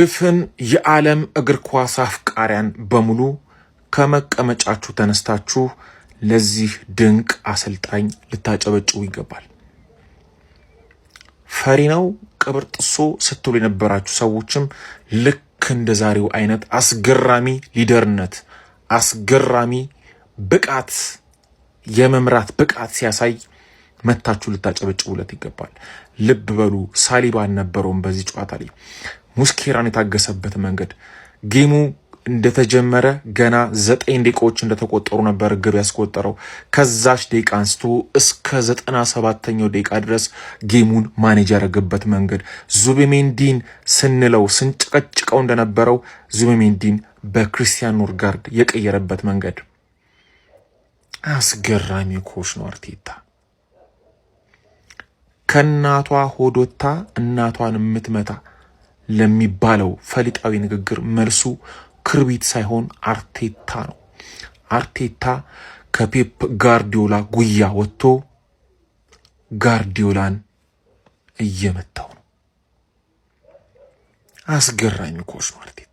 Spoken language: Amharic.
ድፍን የዓለም እግር ኳስ አፍቃሪያን በሙሉ ከመቀመጫችሁ ተነስታችሁ ለዚህ ድንቅ አሰልጣኝ ልታጨበጭቡ ይገባል። ፈሪ ነው ቅብር ጥሶ ስትሉ የነበራችሁ ሰዎችም ልክ እንደ ዛሬው አይነት አስገራሚ ሊደርነት፣ አስገራሚ ብቃት፣ የመምራት ብቃት ሲያሳይ መታችሁ ልታጨበጭቡለት ይገባል። ልብ በሉ፣ ሳሊባ አልነበረውም በዚህ ጨዋታ ላይ። ሙስኬራን የታገሰበት መንገድ ጌሙ እንደተጀመረ ገና 9 ደቂቃዎች እንደተቆጠሩ ነበር ግብ ያስቆጠረው። ከዛች ደቂቃ አንስቶ እስከ 97ኛው ደቂቃ ድረስ ጌሙን ማኔጅ ያደረገበት መንገድ፣ ዙቢሜንዲን ስንለው ስንጨቀጭቀው እንደነበረው ዙቢሜንዲን በክርስቲያን ኖርጋርድ የቀየረበት መንገድ አስገራሚ ኮች ነው አርቴታ። ከእናቷ ሆዶታ እናቷን የምትመታ ለሚባለው ፈሊጣዊ ንግግር መልሱ ክርቢት ሳይሆን አርቴታ ነው። አርቴታ ከፔፕ ጋርዲዮላ ጉያ ወጥቶ ጋርዲዮላን እየመታው ነው። አስገራሚ ኮች ነው አርቴታ።